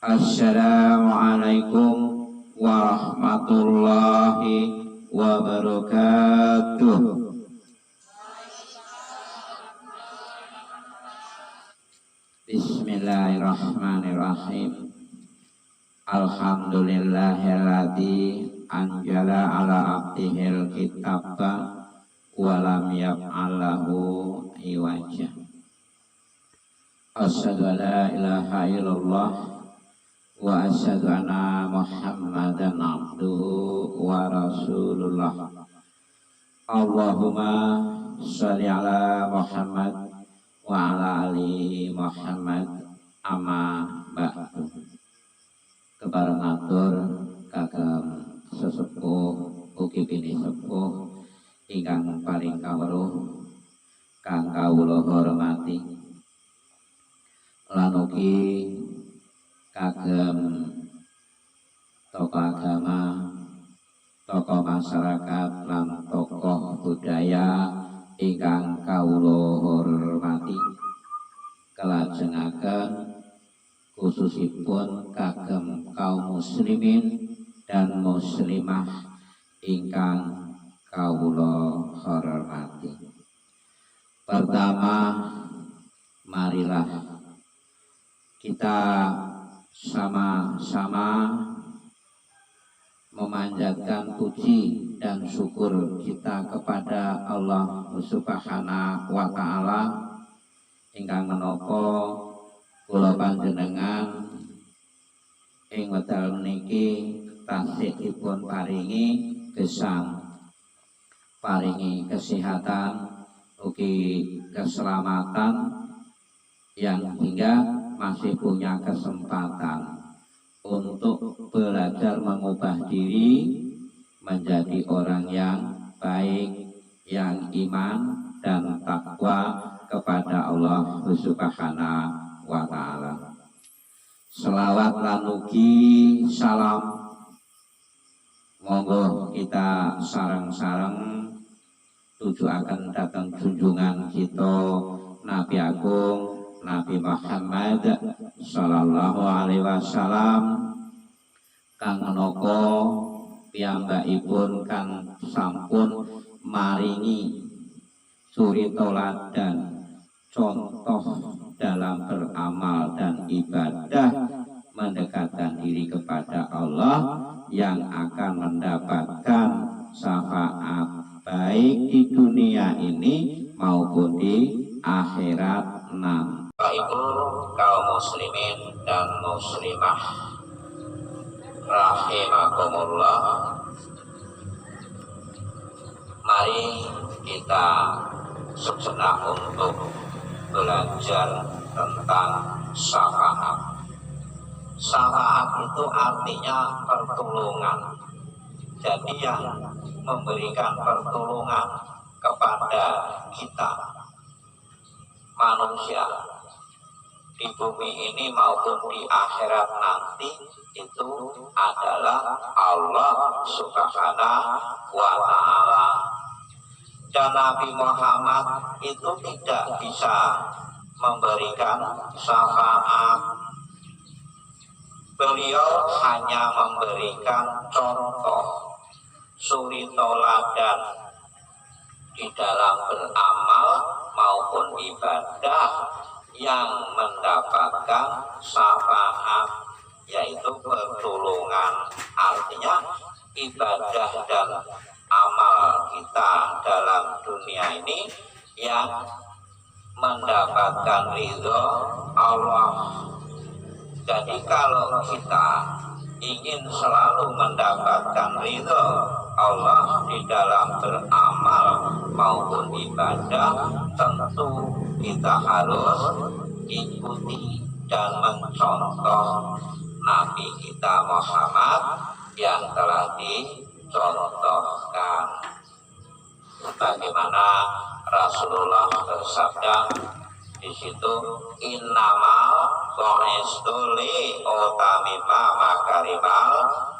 Assalamualaikum warahmatullahi wabarakatuh. Bismillahirrahmanirrahim. Alhamdulillahilladzi anjala ala abdihil kitaba wa lam yab'alahu iwaja. Asyhadu an la ilaha illallah wa asyhadu anna Muhammadan abduhu wa rasulullah. Allahumma sholli ala Muhammad wa ala ali Muhammad amma ba'du. Kebarengatur kagem sesepuh ugi bini sepuh ingkang paling kawruh kang kawula hormati lan ugi kagem tokoh agama, tokoh masyarakat lan tokoh budaya ingkang kawula hormati, kelajengaken khususipun kagem kaum muslimin dan muslimah ingkang kawula hormati. Pertama, marilah kita sama-sama memanjatkan puji dan syukur kita kepada Allah Subhanahu wa Ta'ala ingkang menapa kula panjenengan ing wekdal niki tansih dipun paringi gesang, paringi kesehatan ugi keselamatan yang hingga masih punya kesempatan untuk belajar mengubah diri menjadi orang yang baik, yang iman dan takwa kepada Allah Subhanahu wa Ta'ala. Selawat lan ugi salam monggo kita sareng-sareng tujuaken dhateng junjungan kita Nabi Agung Nabi Muhammad sallallahu alaihi wasallam kang menapa piyambakipun kang sampun maringi suri toladan contoh dalam beramal dan ibadah mendekatkan diri kepada Allah yang akan mendapatkan syafaat baik di dunia ini maupun di akhirat nanti. Ibu kaum muslimin dan muslimah rahimakumullah, mari kita sejenak untuk belajar tentang syafaat. Syafaat itu artinya pertolongan. Jadi yang memberikan pertolongan kepada kita manusia di bumi ini maupun di akhirat nanti itu adalah Allah Subhanahu wa Ta'ala. Dan Nabi Muhammad itu tidak bisa memberikan syafaat. Beliau hanya memberikan contoh suri toladan di dalam beramal maupun ibadah yang mendapatkan syafaat, yaitu pertolongan. Artinya ibadah dan amal kita dalam dunia ini yang mendapatkan ridho Allah. Jadi kalau kita ingin selalu mendapatkan ridho Allah di dalam beramal maupun ibadah, tentu kita harus ikuti dan mencontoh Nabi kita Muhammad yang telah dicontohkan. Bagaimana Rasulullah bersabda di situ, innamal bu'istu li utamima makarimal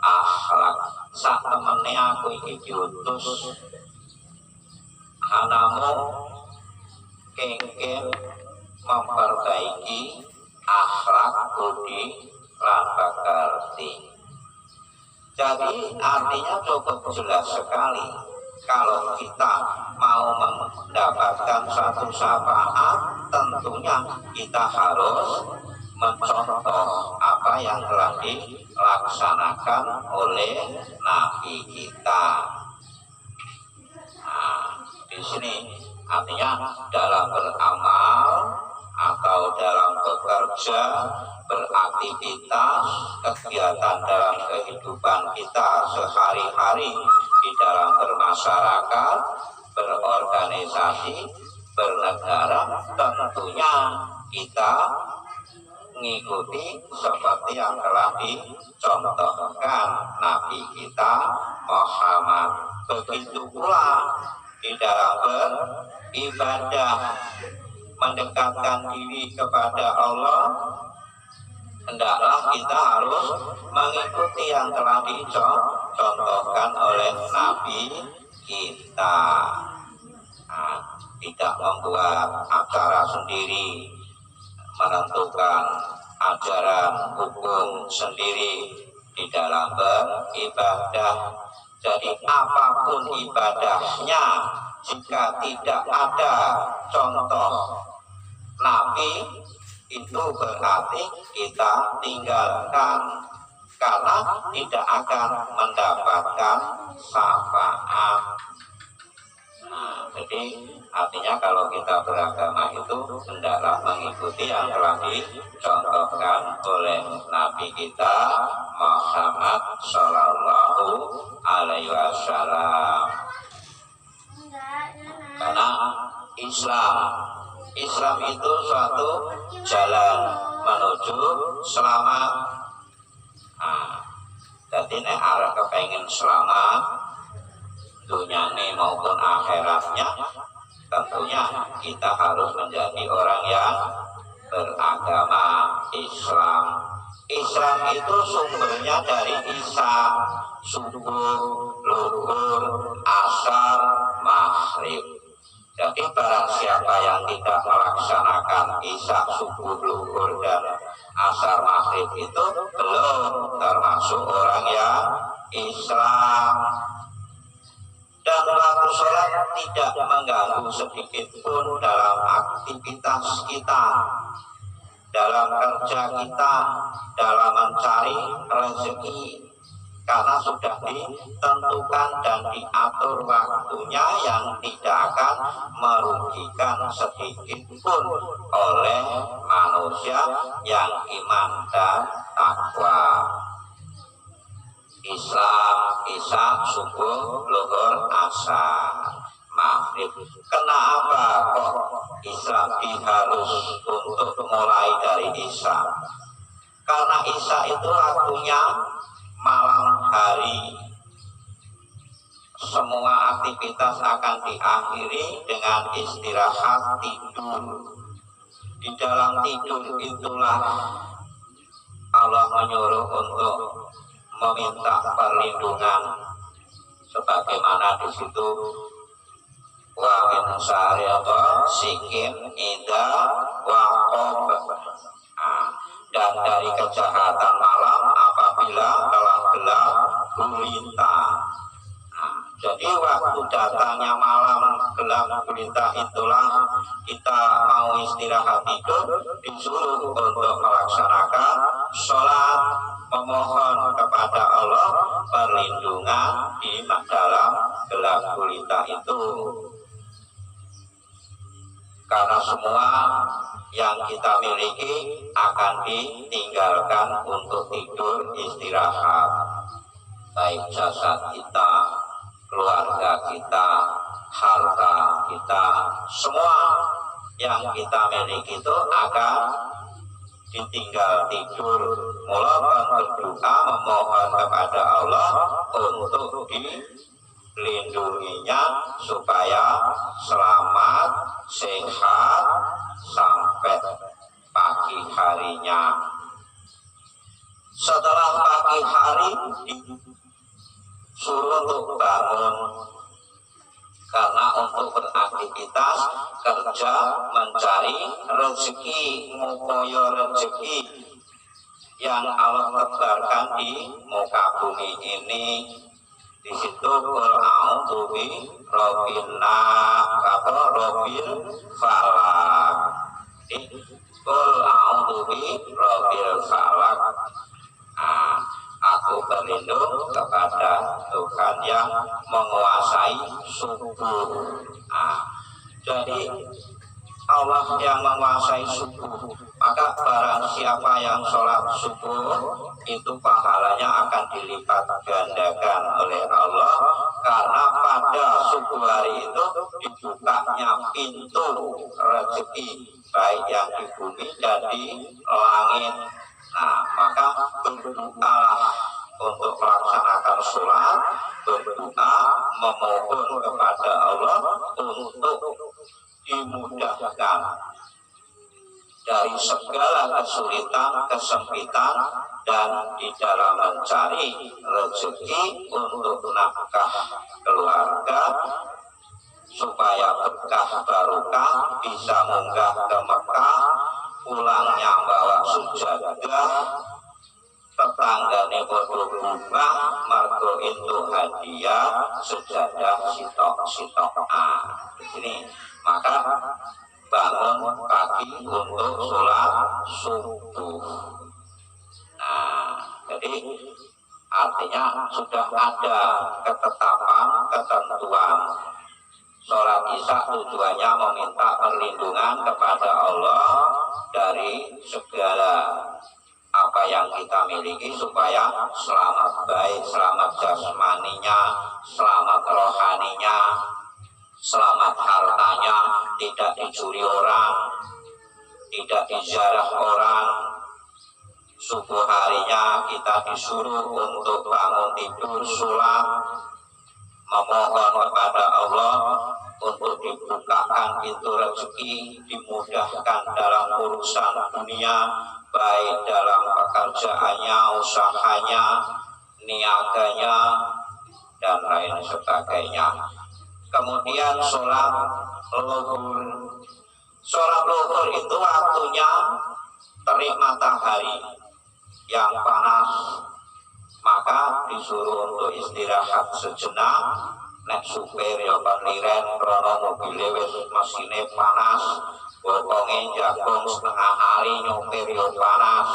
akhlak. Sak temene aku iki diutus anamu kengken memperbaiki akhlak budi lan pekerti. Jadi artinya cukup jelas sekali. Kalau kita mau mendapatkan satu syafaat, tentunya kita harus mencontoh apa yang telah dilaksanakan oleh Nabi kita. Nah, di sini artinya dalam beramal atau dalam bekerja, beraktivitas, kegiatan dalam kehidupan kita sehari-hari di dalam bermasyarakat, berorganisasi, bernegara, tentunya kita mengikuti seperti yang telah dicontohkan Nabi kita Muhammad. Begitu pula di dalam beribadah, mendekatkan diri kepada Allah, hendaklah kita harus mengikuti yang telah dicontohkan oleh Nabi kita. Nah, tidak membuat acara sendiri, menentukan ajaran hukum sendiri di dalam beribadah. Jadi apapun ibadahnya, jika tidak ada contoh Nabi, itu berarti kita tinggalkan, karena tidak akan mendapatkan syafaat. Nah, jadi artinya kalau kita beragama itu hendaklah mengikuti yang telah dicontohkan oleh Nabi kita Muhammad Sallallahu Alaihi Wasallam. Karena Islam itu suatu jalan menuju selamat. Nah, jadi nek arah kepengen selamat dunianya maupun akhiratnya, tentunya kita harus menjadi orang yang beragama Islam. Islam itu sumbernya dari Isya, subuh, luhur, asar, maghrib. Jadi barang siapa yang tidak melaksanakan Isya, subuh, luhur, dan asar, maghrib itu belum termasuk orang yang Islam. Dan waktu sholat tidak mengganggu sedikit pun dalam aktivitas kita, dalam kerja kita, dalam mencari rezeki, karena sudah ditentukan dan diatur waktunya yang tidak akan merugikan sedikit pun oleh manusia yang iman dan takwa. Islam, Isya, subuh, luhur, asar, maghrib. Kenapa kok Islam harus untuk mulai dari Isya? Karena Isya itu waktunya malam hari. Semua aktivitas akan diakhiri dengan istirahat tidur. Di dalam tidur itulah Allah menyuruh untuk meminta perlindungan, sebagaimana di situ wa min syariyata sikin ida waqob. Dan dari kejahatan malam apabila telah gelap gulita. Jadi waktu datangnya malam gelap gulita itulah kita mau istirahat tidur, disuruh untuk melaksanakan sholat, memohon kepada Allah perlindungan di dalam gelap gulita itu. Karena semua yang kita miliki akan ditinggalkan untuk tidur istirahat, baik jasad kita, keluarga kita, harta kita, semua yang kita miliki itu akan ditinggal tidur. Mula berdoa memohon kepada Allah untuk dilindunginya supaya selamat, sehat sampai pagi harinya. Setelah pagi hari disuruh untuk bangun, karena untuk beraktivitas, kerja, mencari rezeki, ngupoyo rezeki. yang Allah tebarkan di muka bumi ini. Di situ qul a'udzu bi rabbil falaq. Qul a'udzu bi rabbil falaq. Aku berlindung kepada Tuhan yang menguasai subuh. Jadi Allah yang menguasai subuh, maka barang siapa yang sholat subuh itu pahalanya akan dilipat gandakan oleh Allah, karena pada subuh hari itu dibukanya pintu rezeki baik yang di bumi dan di langit. Maka berdoalah untuk melaksanakan sholat, berdoa memohon kepada Allah untuk dimudahkan dari segala kesulitan, kesempitan, dan di dalam mencari rezeki untuk nafkah keluarga, supaya berkah barokah, bisa munggah ke Mekah, pulangnya bawa sujadah, tetanggane bodoh bunga, margo itu hadiah sujadah sitok. Ini maka bangun pagi untuk sholat subuh. Jadi artinya sudah ada ketetapan, ketentuan. Sholat isya tujuannya meminta perlindungan kepada Allah dari segala apa yang kita miliki, supaya selamat baik, selamat jasmaninya, selamat rohaninya, selamat hartanya, tidak dicuri orang, tidak dijarah orang. Subuh harinya kita disuruh untuk bangun tidur, sholat, memohon kepada Allah untuk dibukakan pintu rezeki, dimudahkan dalam urusan dunia, baik dalam pekerjaannya, usahanya, niaganya, dan lain sebagainya. Kemudian sholat luhur. Sholat luhur itu waktunya terik matahari yang panas, maka disuruh untuk istirahat sejenak. Nek supir ya panliren krono mobile wis mesine panas, bokonge jagung setengah hari nyopir ya panas,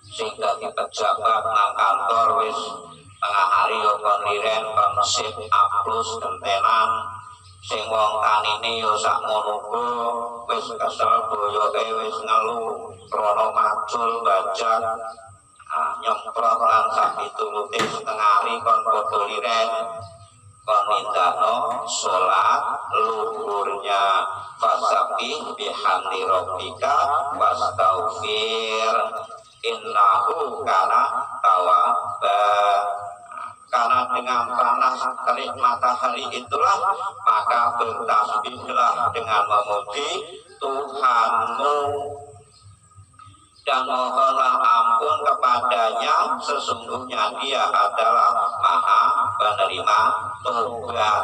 sing dadi pejabat nang kantor wis tengah hari ya panliren mesin aplus gentenan, sing wong tanine ya sakmono wis kesel boyoke wis ngelu krono macul bajak, nyemprot lan sak piturute setengah hari kon padha liren, kon nindakno sholat luhurnya. Fasabih bihamdi rabbika wastaghfir innahu kana tawwaba. Karena dengan panas terik matahari itulah maka bertasbihlah dengan memuji Tuhanmu dan mohonlah ampun kepadanya, sesungguhnya dia adalah maha penerima taubat.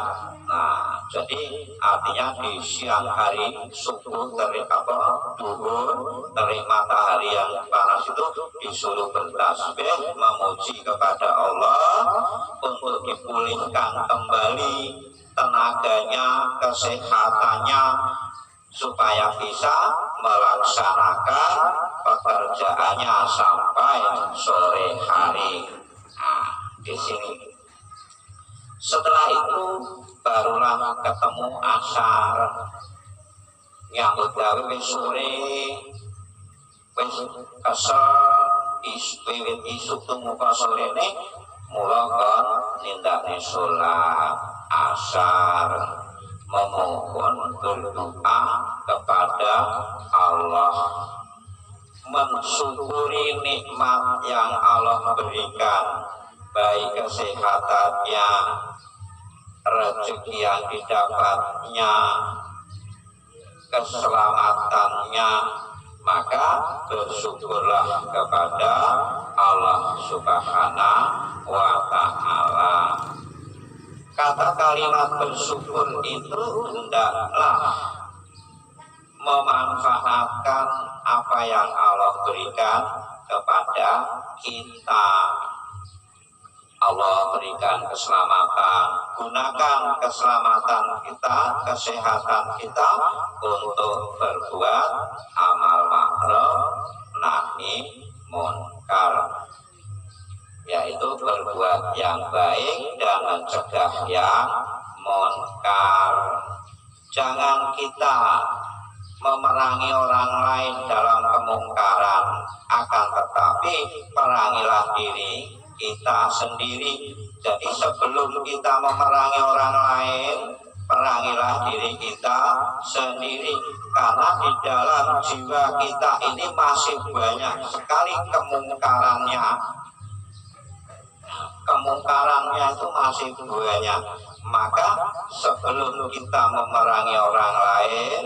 Jadi artinya di siang hari subuh terik duhur, terik matahari yang panas itu disuruh bertasbih memuji kepada Allah untuk dipulihkan kembali tenaganya, kesehatannya, supaya bisa melaksanakan pekerjaannya sampai sore hari. Di sini. Setelah itu barulah ketemu asar, nyambut gawe wis sore, wis kesel, wiwit isuk tumuka sorene, mula kon nindakne sholat asar, memohon berdoa kepada Allah, mensyukuri nikmat yang Allah berikan, baik kesehatannya, rezeki yang didapatnya, keselamatannya, maka bersyukurlah kepada Allah Subhanahu wa Ta'ala. Kata kalimat bersyukur itu hendaklah memanfaatkan apa yang Allah berikan kita. Allah berikan keselamatan, gunakan keselamatan kita, kesehatan kita untuk berbuat amal ma'ruf nahi munkar, yaitu berbuat yang baik dan mencegah yang munkar. Jangan kita memerangi orang lain dalam kemungkaran, akan tetapi perangilah diri kita sendiri. Jadi sebelum kita memerangi orang lain, perangilah diri kita sendiri, karena di dalam jiwa kita ini masih banyak sekali kemungkarannya. Kemungkarannya itu masih banyak. Maka sebelum kita memerangi orang lain,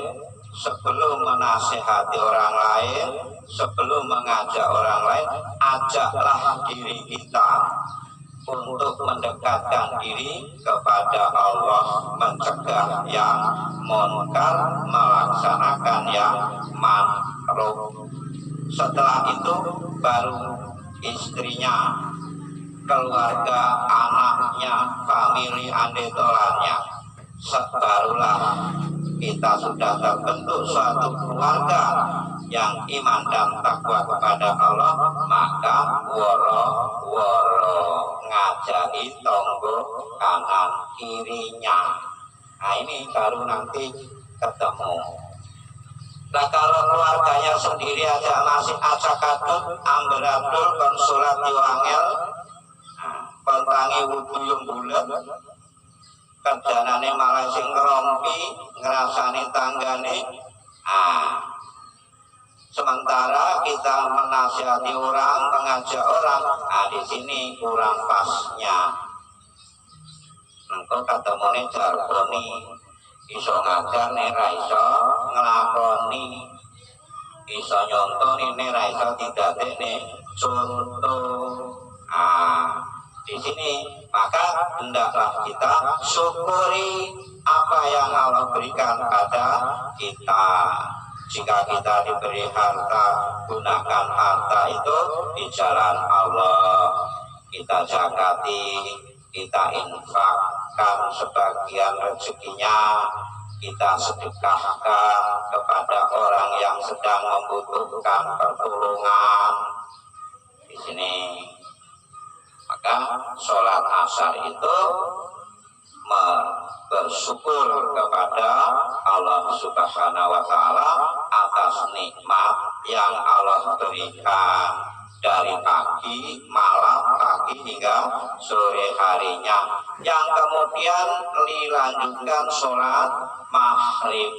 sebelum menasihati orang lain, sebelum mengajak orang lain, ajaklah diri kita untuk mendekatkan diri kepada Allah, mencegah yang munkar, melaksanakan yang ma'ruf. Setelah itu baru istrinya, keluarga, anaknya, famili andetolannya, barulah kita sudah terbentuk suatu keluarga yang iman dan takwa kepada Allah. Maka woro ngajari tonggo kanan kirinya. Nah ini baru nanti ketemu. Nah kalau keluarganya sendiri aja masih acak-acak, amburadul, konsulat diwangel, kontangi wudu yang bulat, kerjanane malah sing ngerompi, ngerasani tanggane. Sementara kita menasihati orang, mengajak orang, di sini kurang pasnya. Engko katemune jargoni, iso ngajar nek ra iso nglakoni, iso nyontoni nek ra iso didadekne contoh. Di sini maka hendaklah kita syukuri apa yang Allah berikan pada kita. Jika kita diberi harta, gunakan harta itu di jalan Allah. Kita zakati, kita infakkan sebagian rezekinya, kita sedekahkan kepada orang yang sedang membutuhkan pertolongan. Di sini maka sholat asar itu bersyukur kepada Allah Subhanahu wa Ta'ala atas nikmat yang Allah berikan dari pagi, malam, pagi hingga sore harinya, yang kemudian dilanjutkan sholat maghrib.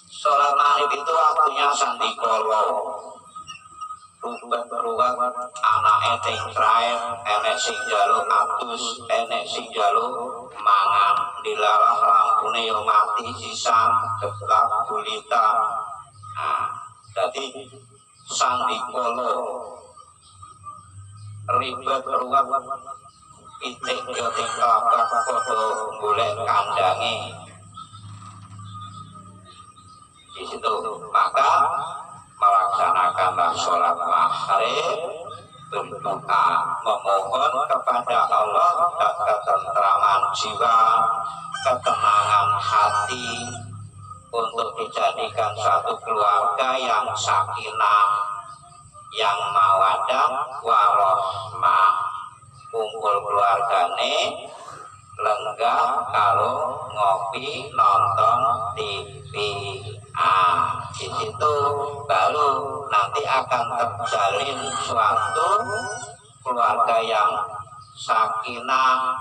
Sholat maghrib itu waktunya sandikolo, ruwet anake ting trae, enek sing njaluk atus, enek sing njaluk mangan, dilalah lampune yo mati sisan gelap gulita. Jadi sandikolo ribet ruwet, pitik yo ting kelabak padha golek kandange. Di situ maka melaksanakanlah sholat maghrib, berdoa, memohon kepada Allah ketentraman jiwa, ketenangan hati, untuk dijadikan satu keluarga yang sakinah, yang mawadah warohmah. Kumpul keluargane lenggah kalau ngopi nonton TV. Di situ baru nanti akan terjalin suatu keluarga yang sakinah.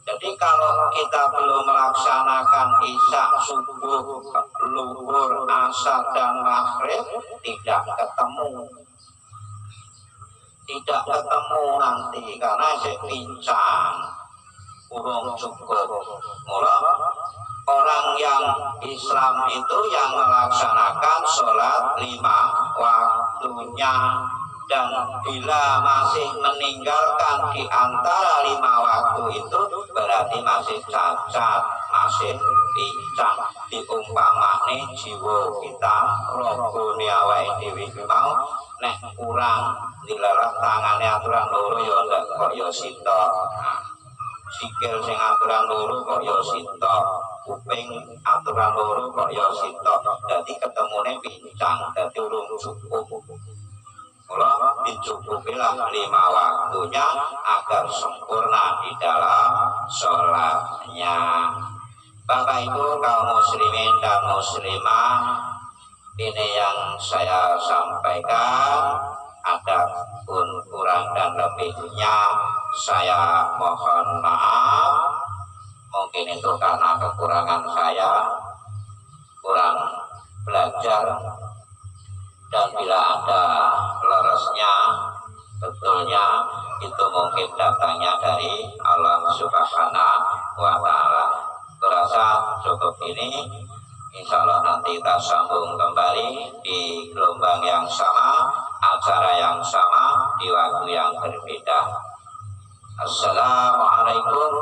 Jadi kalau kita belum melaksanakan isya, subuh, luhur, asar dan maghrib, tidak ketemu nanti karena pincang, urung cukup. Mula orang yang Islam itu yang melaksanakan sholat 5 waktunya, dan bila masih meninggalkan di antara 5 waktu itu berarti masih cacat, masih pincang. Diumpamane jiwa kita, rohone awake dhewe mau nek kurang dilarang tangane aturan loro ya ndak kok ya sitok. Sikil sing aturan loro kok ya sitok, kuping aturan loro kok ya sitok. Dadi ketemune pincang, dadi urung cukup. Mula dicukupilah 5 waktunya agar sempurna di dalam sholatnya. Bapak Ibu kaum muslimin dan muslimah, ini yang saya sampaikan. Adapun kurang dan lebihnya saya mohon maaf. Mungkin itu karena kekurangan saya, kurang belajar, dan bila ada lerasnya, betulnya itu mungkin datangnya dari Allah Subhanahu wa Ta'ala. Kurasa cukup ini. Insya Allah nanti kita sambung kembali di gelombang yang sama, acara yang sama, di waktu yang berbeda. Assalamualaikum